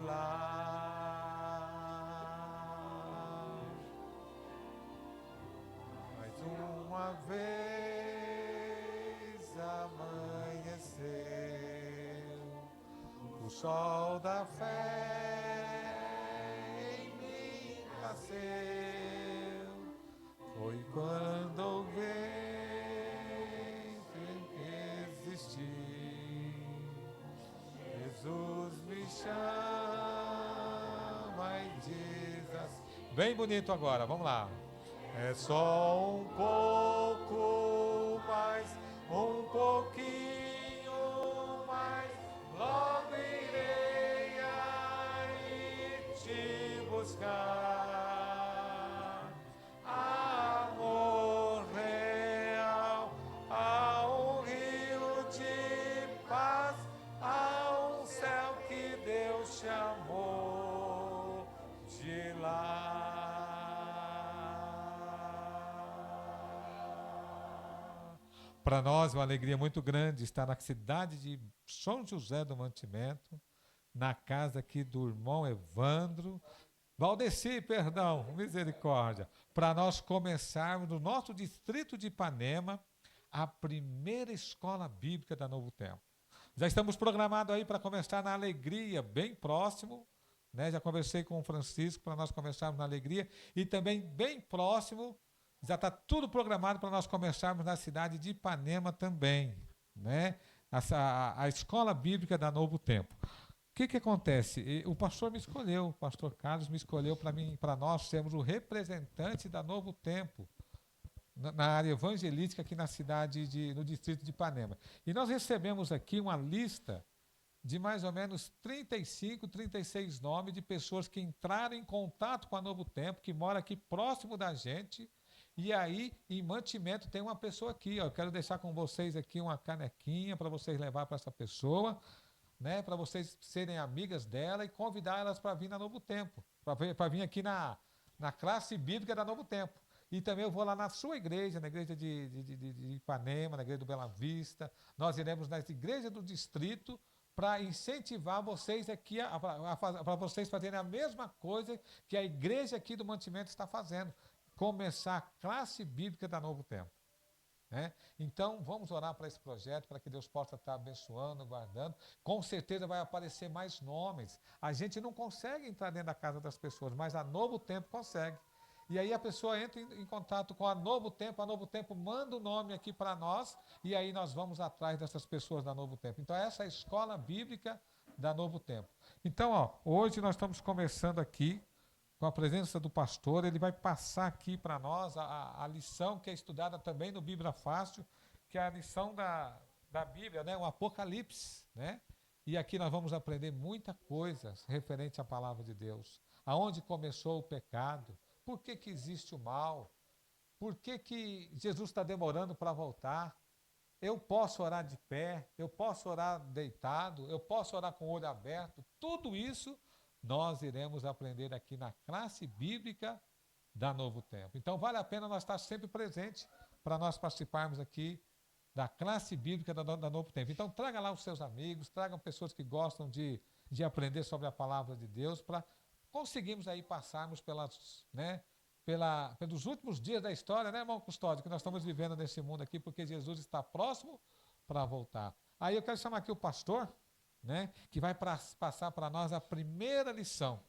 lá. Mais uma vez amanheceu, o sol da fé em mim nasceu. Foi quando o ventre existir, Jesus me chama e diz assim. Bem bonito agora, vamos lá. É só um pouco mais, um pouquinho mais, logo irei aí te buscar. Amor real, há um rio de paz, há um céu que Deus chamou de lá. Para nós é uma alegria muito grande estar na cidade de São José do Mantimento, na casa aqui do irmão Evandro, Valdeci, perdão, misericórdia, para nós começarmos no nosso distrito de Ipanema a primeira escola bíblica da Novo Tempo. Já estamos programados aí para começar na Alegria, bem próximo, né? Já conversei com o Francisco para nós começarmos na Alegria e também bem próximo, já está tudo programado para nós começarmos na cidade de Ipanema também, né? A escola bíblica da Novo Tempo. O que acontece? O pastor me escolheu, o pastor Carlos me escolheu para nós sermos o representante da Novo Tempo na área evangelística aqui na cidade, no distrito de Ipanema. E nós recebemos aqui uma lista de mais ou menos 35, 36 nomes de pessoas que entraram em contato com a Novo Tempo, que mora aqui próximo da gente. E aí, em Mantimento, tem uma pessoa aqui. Ó, eu quero deixar com vocês aqui uma canequinha para vocês levar para essa pessoa, né, para vocês serem amigas dela e convidar elas para vir na Novo Tempo, para vir aqui na classe bíblica da Novo Tempo. E também eu vou lá na sua igreja, na igreja de Ipanema, na igreja do Bela Vista. Nós iremos nas igrejas do distrito para incentivar vocês aqui, para vocês fazerem a mesma coisa que a igreja aqui do Mantimento está fazendo. Começar a classe bíblica da Novo Tempo. Né? Então, vamos orar para esse projeto, para que Deus possa estar abençoando, guardando. Com certeza vai aparecer mais nomes. A gente não consegue entrar dentro da casa das pessoas, mas a Novo Tempo consegue. E aí a pessoa entra em contato com a Novo Tempo manda o nome aqui para nós, e aí nós vamos atrás dessas pessoas da Novo Tempo. Então, essa é a escola bíblica da Novo Tempo. Então, hoje nós estamos começando aqui, com a presença do pastor, ele vai passar aqui para nós a lição que é estudada também no Bíblia Fácil, que é a lição da Bíblia, né? O Apocalipse, né? E aqui nós vamos aprender muita coisa referente à palavra de Deus. Aonde começou o pecado, por que existe o mal, por que Jesus está demorando para voltar. Eu posso orar de pé, eu posso orar deitado, eu posso orar com o olho aberto, tudo isso nós iremos aprender aqui na classe bíblica da Novo Tempo. Então, vale a pena nós estar sempre presentes para nós participarmos aqui da classe bíblica da Novo Tempo. Então, traga lá os seus amigos, tragam pessoas que gostam de aprender sobre a palavra de Deus, para conseguirmos aí passarmos pelos últimos dias da história, né, irmão Custódio, que nós estamos vivendo nesse mundo aqui, porque Jesus está próximo para voltar. Aí eu quero chamar aqui o pastor, né, que vai passar para nós a primeira lição,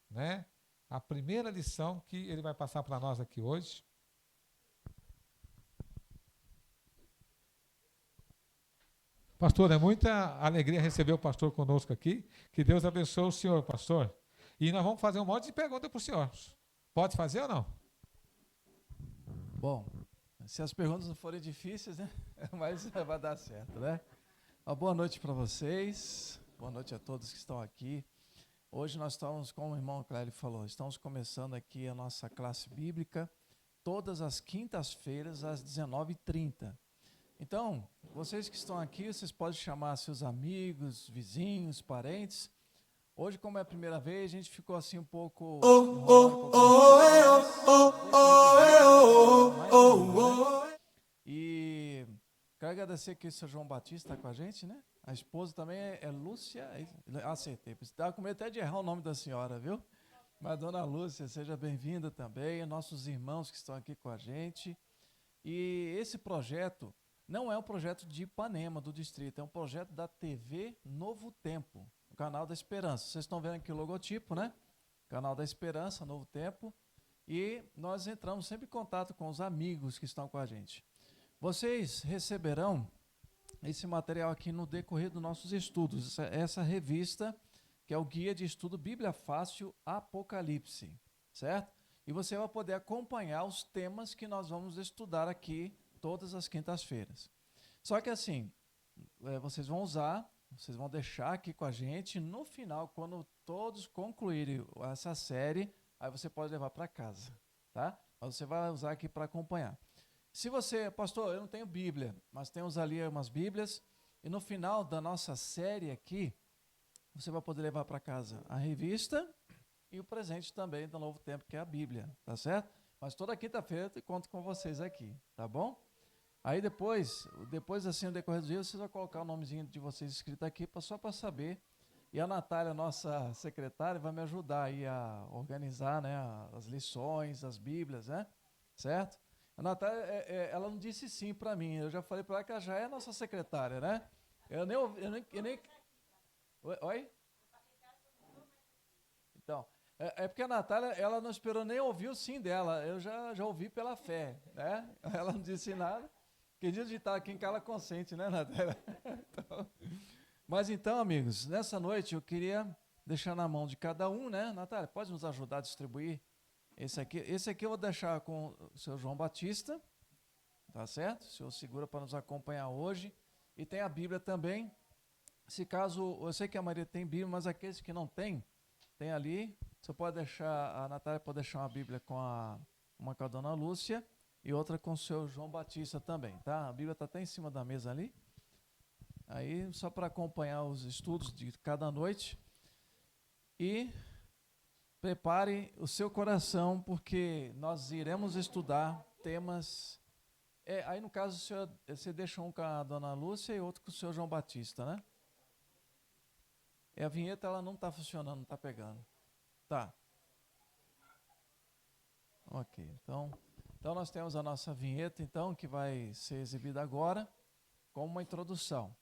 né? A primeira lição que ele vai passar para nós aqui hoje. Pastor, é muita alegria receber o pastor conosco aqui. Que Deus abençoe o senhor, pastor. E nós vamos fazer um monte de perguntas para o senhor. Pode fazer ou não? Bom, se as perguntas não forem difíceis, né? Mas vai dar certo, né? Uma boa noite para vocês, boa noite a todos que estão aqui. Hoje nós estamos, como o irmão Clélio falou, estamos começando aqui a nossa classe bíblica, todas as quintas-feiras, às 19h30. Então, vocês que estão aqui, vocês podem chamar seus amigos, vizinhos, parentes. Hoje, como é a primeira vez, a gente ficou assim um pouco... E Quero agradecer aqui o seu João Batista, está com a gente, né? A esposa também é Lúcia, acertei. Estava com medo até de errar o nome da senhora, viu? Mas dona Lúcia, seja bem-vinda também, nossos irmãos que estão aqui com a gente. E esse projeto não é um projeto de Ipanema, do distrito, é um projeto da TV Novo Tempo, o canal da Esperança. Vocês estão vendo aqui o logotipo, né? Canal da Esperança, Novo Tempo. E nós entramos sempre em contato com os amigos que estão com a gente. Vocês receberão esse material aqui no decorrer dos nossos estudos, essa revista, que é o Guia de Estudo Bíblia Fácil Apocalipse, certo? E você vai poder acompanhar os temas que nós vamos estudar aqui todas as quintas-feiras. Só que assim, vocês vão deixar aqui com a gente, no final, quando todos concluírem essa série, aí você pode levar para casa, tá? Mas você vai usar aqui para acompanhar. Se você, pastor, eu não tenho Bíblia, mas temos ali umas Bíblias, e no final da nossa série aqui, você vai poder levar para casa a revista e o presente também do Novo Tempo, que é a Bíblia, tá certo? Mas toda quinta-feira eu conto com vocês aqui, tá bom? Aí depois assim, no decorrer do dia, vocês vão colocar o nomezinho de vocês escrito aqui, só para saber. E a Natália, nossa secretária, vai me ajudar aí a organizar, né, as lições, as Bíblias, né? Certo? A Natália, ela não disse sim para mim. Eu já falei para ela que ela já é nossa secretária, né? Eu nem... Oi? Então, porque a Natália, ela não esperou nem ouvir o sim dela. Eu já ouvi pela fé, né? Ela não disse nada. Que dia de estar aqui em casa ela consente, né, Natália? Mas então, amigos, nessa noite eu queria deixar na mão de cada um, né? Natália, pode nos ajudar a distribuir? Esse aqui eu vou deixar com o seu João Batista, tá certo? O senhor segura para nos acompanhar hoje. E tem a Bíblia também. Se caso, eu sei que a Maria tem Bíblia, mas aqueles que não tem, tem ali. Você pode deixar, a Natália pode deixar uma Bíblia uma com a dona Lúcia e outra com o seu João Batista também, tá? A Bíblia está até em cima da mesa ali. Aí, só para acompanhar os estudos de cada noite. E prepare o seu coração, porque nós iremos estudar temas... aí, no caso, você deixa um com a dona Lúcia e outro com o seu João Batista, né? A vinheta, ela não está funcionando, não está pegando. Tá. Ok, então nós temos a nossa vinheta, então, que vai ser exibida agora, como uma introdução.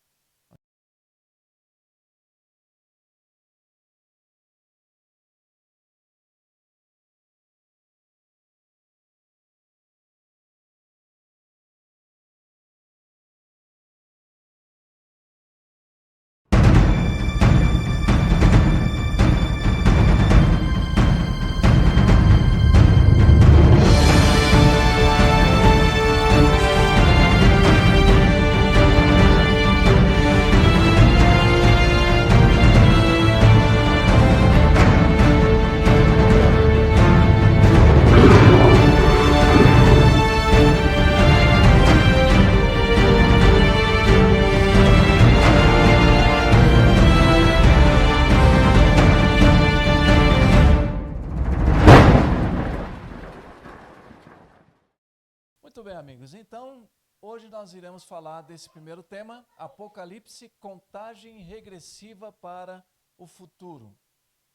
Muito bem, amigos. Então, hoje nós iremos falar desse primeiro tema, Apocalipse, contagem regressiva para o futuro.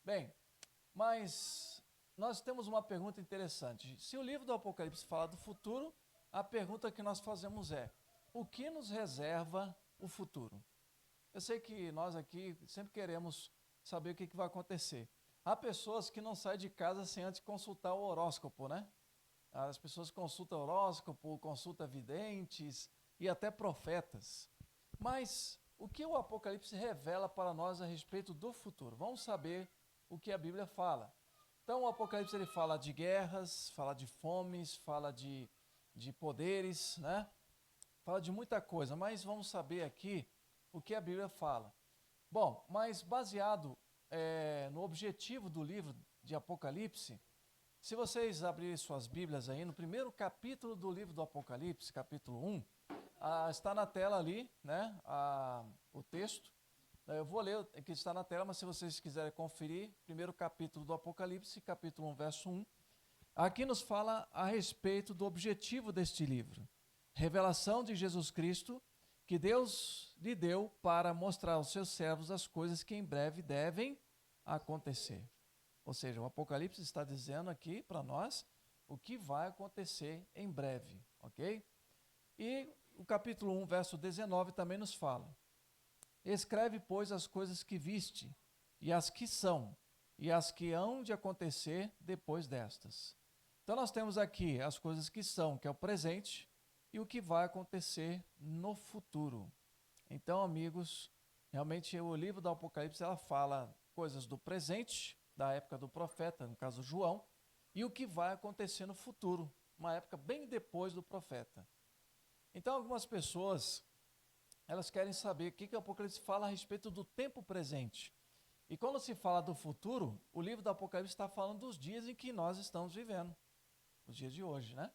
Bem, mas nós temos uma pergunta interessante. Se o livro do Apocalipse fala do futuro, a pergunta que nós fazemos é: o que nos reserva o futuro? Eu sei que nós aqui sempre queremos saber o que vai acontecer. Há pessoas que não saem de casa sem antes consultar o horóscopo, né? As pessoas consultam horóscopo, consultam videntes e até profetas. Mas o que o Apocalipse revela para nós a respeito do futuro? Vamos saber o que a Bíblia fala. Então o Apocalipse ele fala de guerras, fala de fomes, fala de poderes, né? Fala de muita coisa, mas vamos saber aqui o que a Bíblia fala. Bom, mas baseado no objetivo do livro de Apocalipse, se vocês abrirem suas Bíblias aí, no primeiro capítulo do livro do Apocalipse, capítulo 1, está na tela ali, né, o texto. Eu vou ler o que está na tela, mas se vocês quiserem conferir, primeiro capítulo do Apocalipse, capítulo 1, verso 1, aqui nos fala a respeito do objetivo deste livro. Revelação de Jesus Cristo que Deus lhe deu para mostrar aos seus servos as coisas que em breve devem acontecer. Ou seja, o Apocalipse está dizendo aqui para nós o que vai acontecer em breve, ok? E o capítulo 1, verso 19 também nos fala: escreve, pois, as coisas que viste, e as que são, e as que hão de acontecer depois destas. Então nós temos aqui as coisas que são, que é o presente, e o que vai acontecer no futuro. Então, amigos, realmente o livro do Apocalipse ela fala coisas do presente, da época do profeta, no caso João, e o que vai acontecer no futuro, uma época bem depois do profeta. Então, algumas pessoas, elas querem saber o que o Apocalipse fala a respeito do tempo presente. E quando se fala do futuro, o livro do Apocalipse está falando dos dias em que nós estamos vivendo, os dias de hoje, né?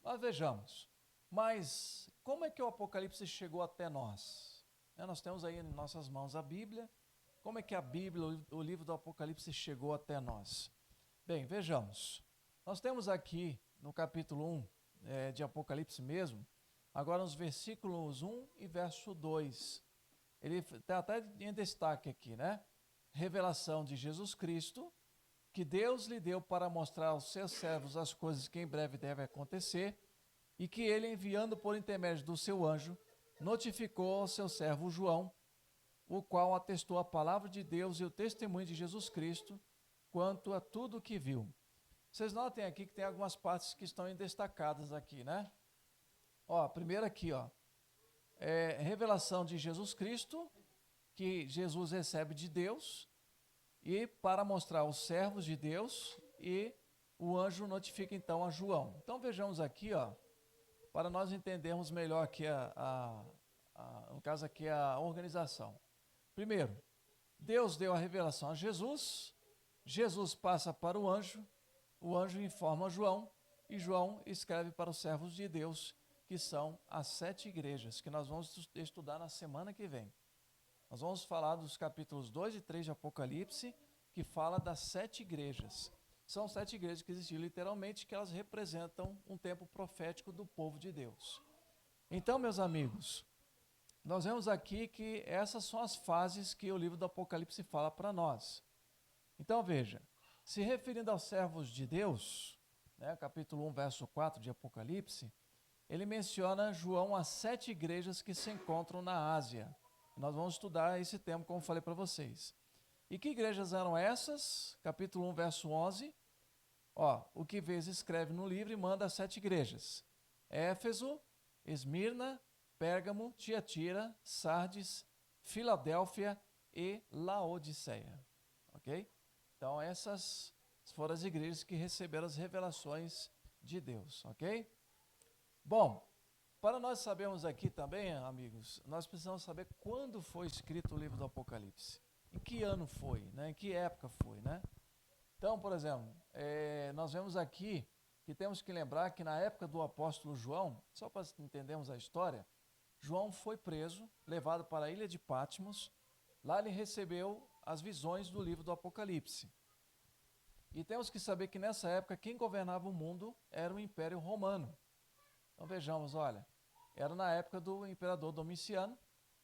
Nós vejamos, mas como é que o Apocalipse chegou até nós? Nós temos aí em nossas mãos a Bíblia. Como é que a Bíblia, o livro do Apocalipse chegou até nós? Bem, vejamos. Nós temos aqui no capítulo 1 de Apocalipse mesmo, agora nos versículos 1 e verso 2. Ele está até em destaque aqui, né? Revelação de Jesus Cristo, que Deus lhe deu para mostrar aos seus servos as coisas que em breve devem acontecer, e que ele, enviando por intermédio do seu anjo, notificou ao seu servo João, o qual atestou a palavra de Deus e o testemunho de Jesus Cristo, quanto a tudo o que viu. Vocês notem aqui que tem algumas partes que estão destacadas aqui, né? Primeiro aqui, revelação de Jesus Cristo, que Jesus recebe de Deus, e para mostrar aos servos de Deus, e o anjo notifica então a João. Então vejamos aqui, para nós entendermos melhor aqui no caso aqui a organização. Primeiro, Deus deu a revelação a Jesus, Jesus passa para o anjo informa João, e João escreve para os servos de Deus, que são as 7 igrejas, que nós vamos estudar na semana que vem. Nós vamos falar dos capítulos 2 e 3 de Apocalipse, que fala das 7 igrejas. São 7 igrejas que existiam literalmente, que elas representam um tempo profético do povo de Deus. Então, meus amigos, nós vemos aqui que essas são as fases que o livro do Apocalipse fala para nós. Então, veja, se referindo aos servos de Deus, capítulo 1, verso 4 de Apocalipse, ele menciona João as 7 igrejas que se encontram na Ásia. Nós vamos estudar esse tema, como falei para vocês. E que igrejas eram essas? Capítulo 1, verso 11. O que vês escreve no livro e manda as 7 igrejas: Éfeso, Esmirna, Pérgamo, Tiatira, Sardes, Filadélfia e Laodiceia. Ok? Então, essas foram as igrejas que receberam as revelações de Deus. Ok? Bom, para nós sabermos aqui também, amigos, nós precisamos saber quando foi escrito o livro do Apocalipse. Em que ano foi, né? Em que época foi, né? Então, por exemplo, nós vemos aqui que temos que lembrar que na época do apóstolo João, só para entendermos a história, João foi preso, levado para a ilha de Patmos. Lá ele recebeu as visões do livro do Apocalipse. E temos que saber que nessa época quem governava o mundo era o Império Romano. Então vejamos, era na época do imperador Domiciano,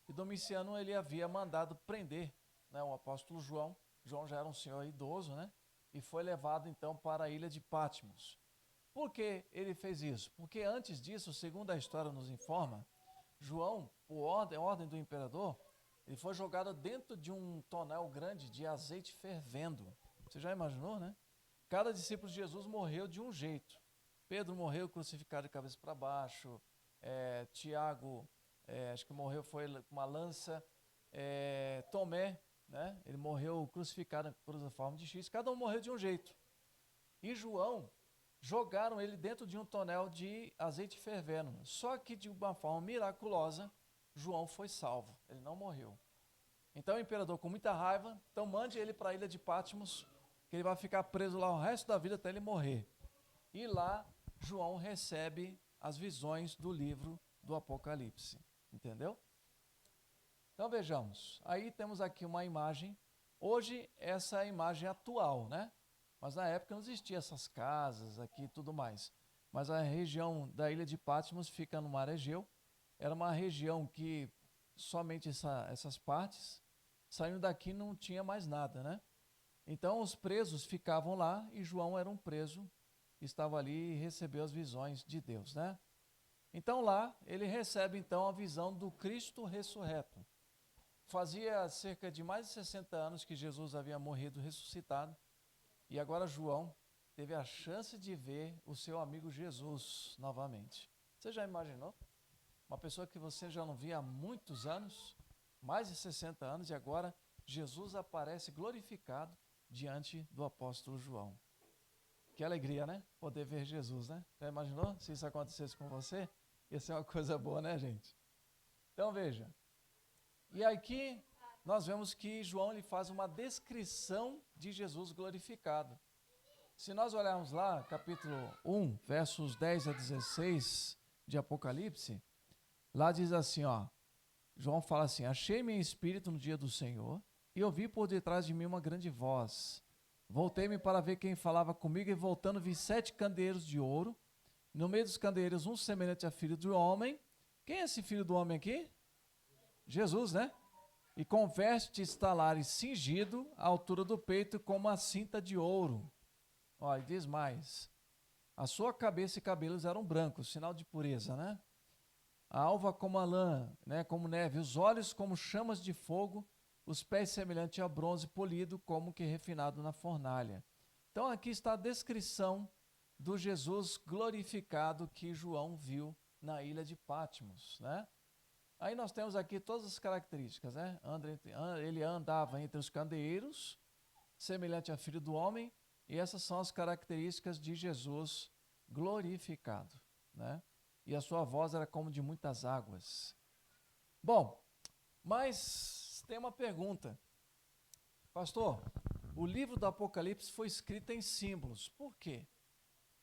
e Domiciano ele havia mandado prender o apóstolo João. João já era um senhor idoso, né? E foi levado então para a ilha de Patmos. Por que ele fez isso? Porque antes disso, segundo a história nos informa, João, por ordem do imperador, ele foi jogado dentro de um tonel grande de azeite fervendo. Você já imaginou, né? Cada discípulo de Jesus morreu de um jeito. Pedro morreu crucificado de cabeça para baixo. Tiago, acho que morreu foi com uma lança. Tomé, né? Ele morreu crucificado na cruz da forma de X. Cada um morreu de um jeito. E João, jogaram ele dentro de um tonel de azeite fervendo. Só que de uma forma miraculosa, João foi salvo. Ele não morreu. Então o imperador, com muita raiva, então mande ele para a ilha de Patmos, que ele vai ficar preso lá o resto da vida até ele morrer. E lá João recebe as visões do livro do Apocalipse. Entendeu? Então vejamos. Aí temos aqui uma imagem. Hoje essa é a imagem atual, né? Mas na época não existiam essas casas aqui e tudo mais. Mas a região da ilha de Patmos fica no mar Egeu. era uma região que somente essas partes, saindo daqui não tinha mais nada, né? Então os presos ficavam lá e João era um preso que estava ali e recebeu as visões de Deus, né? Então lá ele recebe então a visão do Cristo ressurreto. Fazia cerca de mais de 60 anos que Jesus havia morrido ressuscitado e agora João teve a chance de ver o seu amigo Jesus novamente. Você já imaginou? Uma pessoa que você já não via há muitos anos, mais de 60 anos, e agora Jesus aparece glorificado diante do apóstolo João. Que alegria, né? Poder ver Jesus, né? Já imaginou se isso acontecesse com você? Ia ser uma coisa boa, né, gente? Então veja. E aqui nós vemos que João ele faz uma descrição de Jesus glorificado. Se nós olharmos lá, capítulo 1, versos 10 a 16 de Apocalipse, lá diz assim, ó, João fala assim, achei-me em espírito no dia do Senhor e ouvi por detrás de mim uma grande voz. Voltei-me para ver quem falava comigo e voltando vi 7 candeeiros de ouro. No meio dos candeeiros um semelhante a filho do homem. Quem é esse filho do homem aqui? Jesus, né? E com vestes talares cingido à altura do peito com uma cinta de ouro. Olha, diz mais. A sua cabeça e cabelos eram brancos, sinal de pureza, né? A alva como a lã, né, como neve, os olhos como chamas de fogo, os pés semelhantes a bronze polido, como que refinado na fornalha. Então aqui está a descrição do Jesus glorificado que João viu na ilha de Patmos, né? Aí nós temos aqui todas as características, né? Ele andava entre os candeeiros, semelhante a filho do homem, e essas são as características de Jesus glorificado, né? E a sua voz era como de muitas águas. Bom, mas tem uma pergunta. Pastor, o livro do Apocalipse foi escrito em símbolos. Por quê?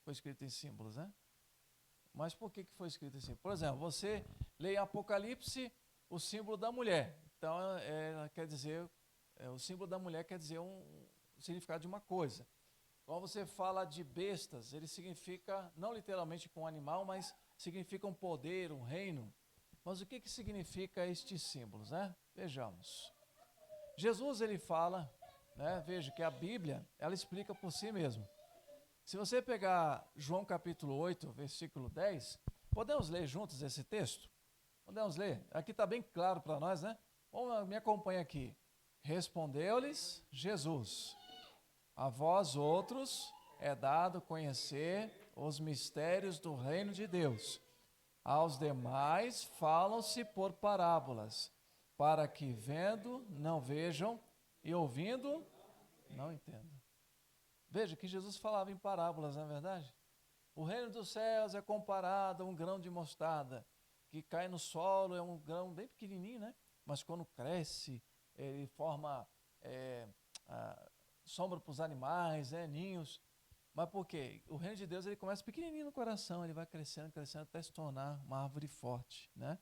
Foi escrito em símbolos, né? Mas por que foi escrito em símbolos? Por exemplo, você lê em Apocalipse o símbolo da mulher. Então, quer dizer, o símbolo da mulher quer dizer um significado de uma coisa. Quando você fala de bestas, ele significa, não literalmente com um animal, mas significa um poder, um reino. Mas o que significa estes símbolos, né? Vejamos. Jesus, ele fala, né? Veja que a Bíblia, ela explica por si mesmo. Se você pegar João capítulo 8, versículo 10, podemos ler juntos esse texto? Podemos ler? Aqui está bem claro para nós, né? Me acompanha aqui. Respondeu-lhes Jesus: a vós outros é dado conhecer os mistérios do reino de Deus. Aos demais falam-se por parábolas, para que vendo não vejam e ouvindo não entendam. Veja que Jesus falava em parábolas, não é verdade? O reino dos céus é comparado a um grão de mostarda, que cai no solo, é um grão bem pequenininho, né? Mas quando cresce, ele forma sombra para os animais, ninhos. Mas por quê? O reino de Deus ele começa pequenininho no coração, ele vai crescendo, crescendo até se tornar uma árvore forte, né?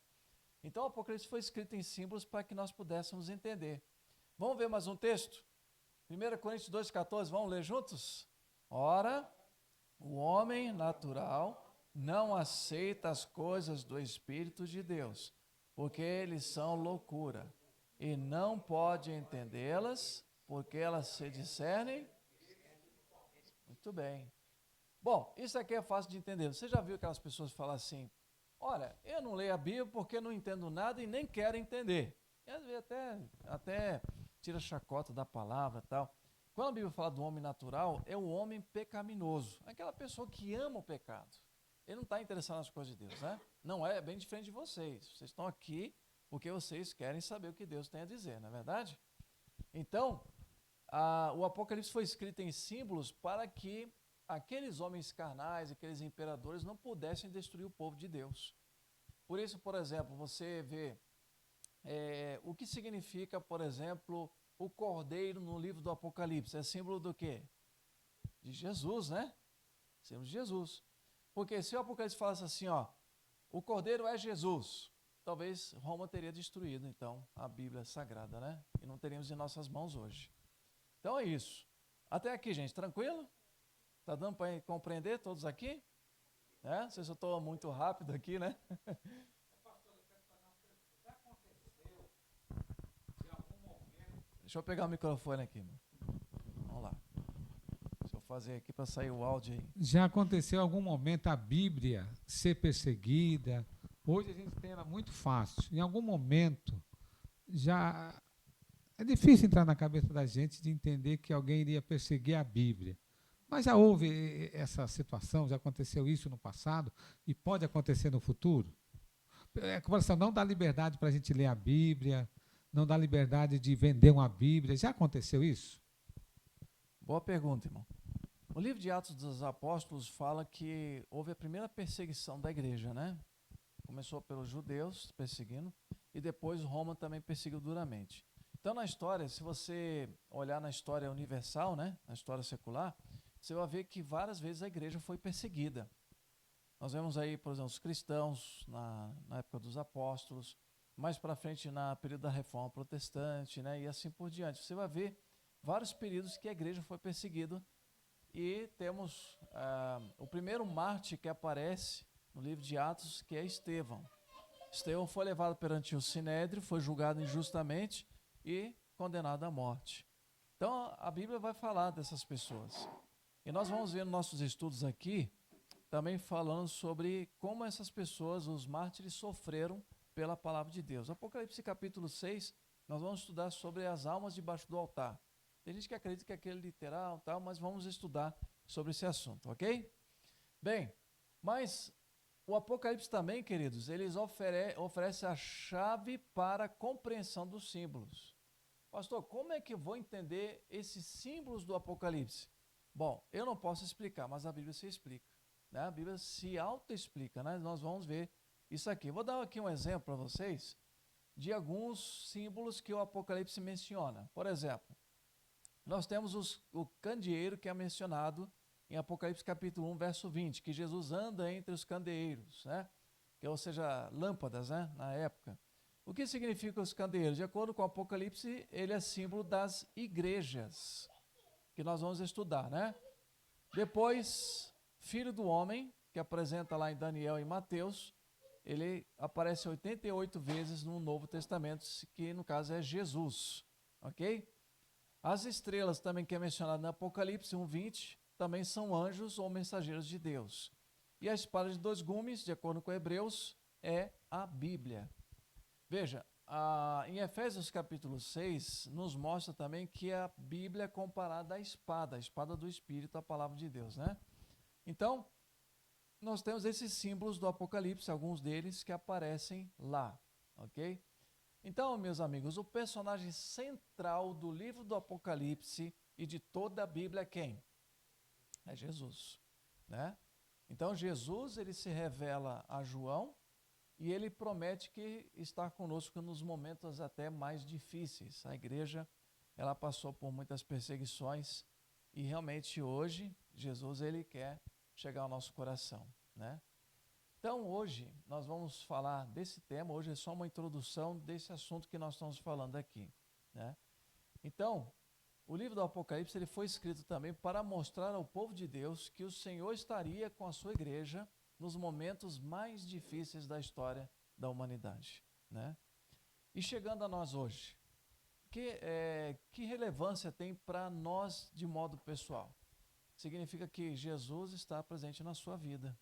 Então o Apocalipse foi escrito em símbolos para que nós pudéssemos entender. Vamos ver mais um texto? 1 Coríntios 2,14, vamos ler juntos? Ora, o homem natural não aceita as coisas do Espírito de Deus, porque eles são loucura, e não pode entendê-las, porque elas se discernem. Muito bem. Bom, isso aqui é fácil de entender. Você já viu aquelas pessoas falar assim, olha, eu não leio a Bíblia porque não entendo nada e nem quero entender. E às vezes até tira chacota da palavra e tal. Quando a Bíblia fala do homem natural, é o homem pecaminoso. Aquela pessoa que ama o pecado. Ele não está interessado nas coisas de Deus, né? Não é bem diferente de vocês. Vocês estão aqui porque vocês querem saber o que Deus tem a dizer, não é verdade? Então, o Apocalipse foi escrito em símbolos para que aqueles homens carnais, aqueles imperadores não pudessem destruir o povo de Deus. Por isso, por exemplo, você vê o que significa, por exemplo, o cordeiro no livro do Apocalipse. É símbolo do quê? De Jesus, né? Símbolo de Jesus. Porque se o Apocalipse falasse assim, ó, o cordeiro é Jesus, talvez Roma teria destruído, então, a Bíblia Sagrada, né? E não teríamos em nossas mãos hoje. Então é isso. Até aqui, gente, tranquilo? Tá dando para compreender todos aqui? Não sei se eu estou muito rápido aqui, né? Deixa eu pegar o microfone aqui, irmão. Vamos lá. Deixa eu fazer aqui para sair o áudio aí. Já aconteceu em algum momento a Bíblia ser perseguida? Hoje a gente tem ela muito fácil. Em algum momento já é difícil entrar na cabeça da gente de entender que alguém iria perseguir a Bíblia. Mas já houve essa situação, já aconteceu isso no passado e pode acontecer no futuro? A conversa não dá liberdade para a gente ler a Bíblia, não dá liberdade de vender uma Bíblia. Já aconteceu isso? Boa pergunta, irmão. O livro de Atos dos Apóstolos fala que houve a primeira perseguição da igreja, né? Começou pelos judeus perseguindo e depois Roma também perseguiu duramente. Então, na história, se você olhar na história universal, né, na história secular, você vai ver que várias vezes a igreja foi perseguida. Nós vemos aí, por exemplo, os cristãos na época dos apóstolos, mais para frente na período da Reforma Protestante, né, e assim por diante. Você vai ver vários períodos que a igreja foi perseguida e temos o primeiro mártir que aparece no livro de Atos, que é Estevão. Estevão foi levado perante o Sinédrio, foi julgado injustamente e condenado à morte. Então, a Bíblia vai falar dessas pessoas. E nós vamos ver nos nossos estudos aqui, também falando sobre como essas pessoas, os mártires, sofreram pela palavra de Deus. Apocalipse capítulo 6, nós vamos estudar sobre as almas debaixo do altar. Tem gente que acredita que é aquele literal, tal, mas vamos estudar sobre esse assunto, ok? Bem, mas o Apocalipse também, queridos, eles oferece a chave para a compreensão dos símbolos. Pastor, como é que eu vou entender esses símbolos do Apocalipse? Bom, eu não posso explicar, mas a Bíblia se explica. Né? A Bíblia se auto-explica, né? Nós vamos ver isso aqui. Vou dar aqui um exemplo para vocês de alguns símbolos que o Apocalipse menciona. Por exemplo, nós temos o candeeiro que é mencionado em Apocalipse capítulo 1, verso 20, que Jesus anda entre os candeeiros, né? Ou seja, lâmpadas, né? Na época. O que significa os candeeiros? De acordo com o Apocalipse, ele é símbolo das igrejas, que nós vamos estudar, né? Depois, Filho do Homem, que apresenta lá em Daniel e Mateus, ele aparece 88 vezes no Novo Testamento, que no caso é Jesus, ok? As estrelas também que é mencionado no Apocalipse 1:20, também são anjos ou mensageiros de Deus. E a espada de dois gumes, de acordo com Hebreus, é a Bíblia. Veja, em Efésios capítulo 6, nos mostra também que a Bíblia é comparada à espada, a espada do Espírito, a palavra de Deus, né? Então, nós temos esses símbolos do Apocalipse, alguns deles que aparecem lá, ok? Então, meus amigos, o personagem central do livro do Apocalipse e de toda a Bíblia é quem? É Jesus, né? Então, Jesus, ele se revela a João e ele promete que está conosco nos momentos até mais difíceis. A igreja, ela passou por muitas perseguições e realmente hoje, Jesus, ele quer chegar ao nosso coração, né? Então, hoje, nós vamos falar desse tema. Hoje é só uma introdução desse assunto que nós estamos falando aqui, né? Então, o livro do Apocalipse ele foi escrito também para mostrar ao povo de Deus que o Senhor estaria com a sua igreja nos momentos mais difíceis da história da humanidade, né? E chegando a nós hoje, que relevância tem para nós de modo pessoal? Significa que Jesus está presente na sua vida,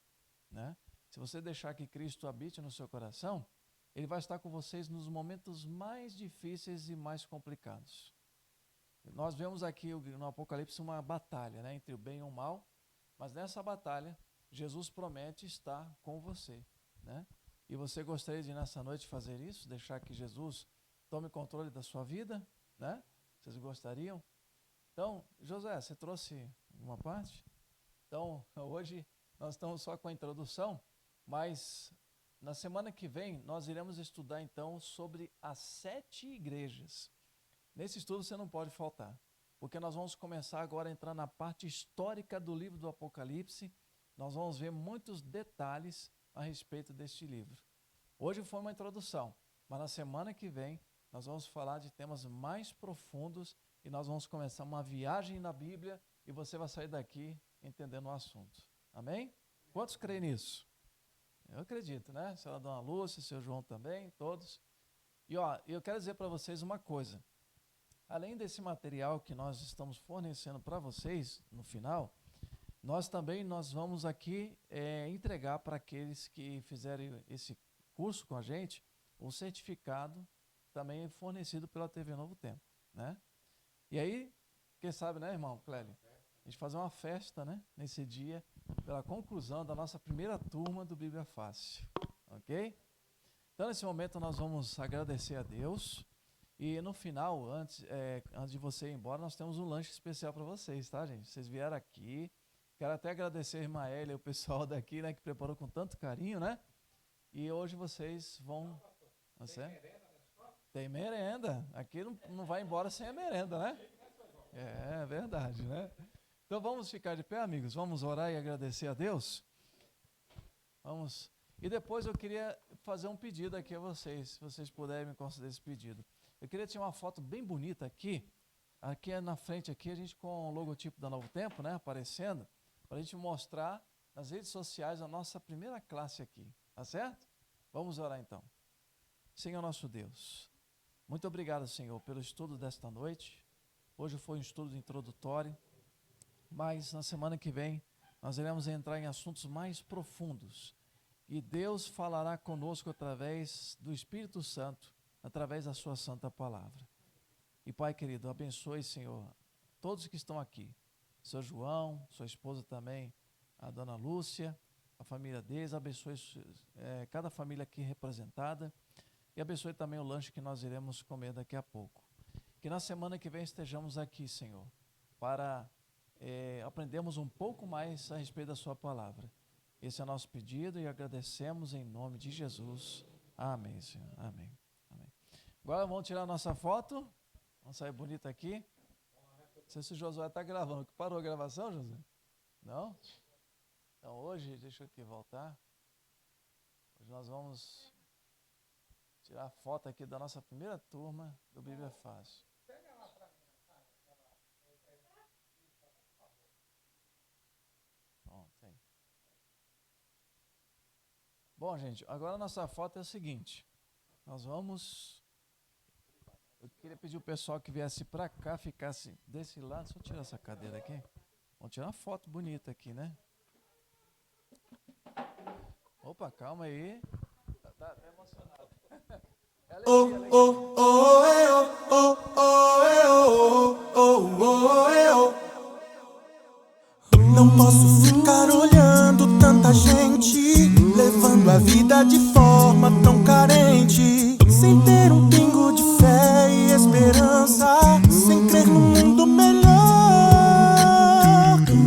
né? Se você deixar que Cristo habite no seu coração, ele vai estar com vocês nos momentos mais difíceis e mais complicados. Nós vemos aqui no Apocalipse uma batalha, né, entre o bem e o mal, mas nessa batalha, Jesus promete estar com você, né? E você gostaria de nessa noite fazer isso? Deixar que Jesus tome controle da sua vida, né? Vocês gostariam? Então, José, você trouxe uma parte? Então, hoje nós estamos só com a introdução, mas na semana que vem nós iremos estudar então sobre as 7 igrejas. Nesse estudo você não pode faltar, porque nós vamos começar agora a entrar na parte histórica do livro do Apocalipse. Nós vamos ver muitos detalhes a respeito deste livro. Hoje foi uma introdução, mas na semana que vem nós vamos falar de temas mais profundos e nós vamos começar uma viagem na Bíblia e você vai sair daqui entendendo o assunto. Amém? Quantos creem nisso? Eu acredito, né? Senhora Dona Lúcia, seu João também, todos. E ó, eu quero dizer para vocês uma coisa. além desse material que nós estamos fornecendo para vocês no final, nós vamos aqui entregar para aqueles que fizerem esse curso com a gente o certificado também fornecido pela TV Novo Tempo, né? E aí, quem sabe, né, irmão Clélio? A gente fazer uma festa, né, nesse dia, pela conclusão da nossa primeira turma do Bíblia Fácil, ok? Então, nesse momento, nós vamos agradecer a Deus. E no final, antes de você ir embora, nós temos um lanche especial para vocês, tá, gente? Vocês vieram aqui. Quero até agradecer a irmã Elia e o pessoal daqui, né, que preparou com tanto carinho, né? E hoje vocês vão... Tem merenda. Aqui não vai embora sem a merenda, né? É verdade, né? Então vamos ficar de pé, amigos. Vamos orar e agradecer a Deus. Vamos. E depois eu queria fazer um pedido aqui a vocês, se vocês puderem me conceder esse pedido. Eu queria tirar uma foto bem bonita aqui na frente aqui, a gente com o logotipo da Novo Tempo, né, aparecendo, para a gente mostrar nas redes sociais a nossa primeira classe aqui, tá certo? Vamos orar então. Senhor nosso Deus, muito obrigado, Senhor, pelo estudo desta noite. Hoje foi um estudo introdutório, mas na semana que vem nós iremos entrar em assuntos mais profundos. E Deus falará conosco através do Espírito Santo, através da sua santa palavra. E Pai querido, abençoe, Senhor, todos que estão aqui. Seu João, sua esposa também, a dona Lúcia, a família deles, abençoe cada família aqui representada. E abençoe também o lanche que nós iremos comer daqui a pouco. Que na semana que vem estejamos aqui, Senhor, para aprendermos um pouco mais a respeito da sua palavra. Esse é o nosso pedido e agradecemos em nome de Jesus. Amém, Senhor. Amém. Amém. Agora vamos tirar a nossa foto. Vamos sair bonito aqui. Não sei se o Josué está gravando. Parou a gravação, Josué? Não? Então hoje, deixa eu aqui voltar. Hoje nós vamos tirar a foto aqui da nossa primeira turma do Bíblia Fácil. Pronto, aí. Bom, gente, agora a nossa foto é o seguinte. Nós vamos... Eu queria pedir o pessoal que viesse para cá, ficasse desse lado. Deixa eu tirar essa cadeira aqui. Vamos tirar uma foto bonita aqui, né? Opa, calma aí. Tá emocionado. Não posso ficar olhando tanta gente levando a vida de forma tão carente, sem ter um pingo de fé e esperança, sem crer num mundo melhor.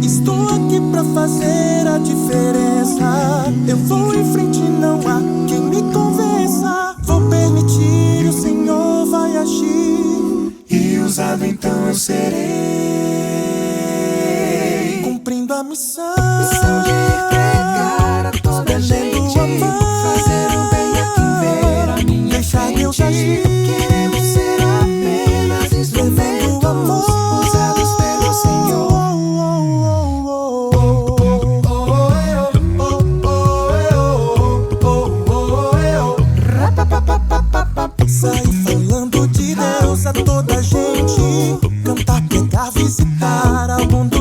Estou aqui pra fazer a diferença. Eu vou em frente, não há quem me convença. Vou permitir, o Senhor vai agir, e usado então eu serei, cumprindo a missão de entregar a toda a gente, fazer o bem a quem ver a minha deixar Deus agir. Queremos ser apenas instrumentos usados pelo Senhor. Sair falando de Deus a toda a gente, cantar, pregar, visitar ao mundo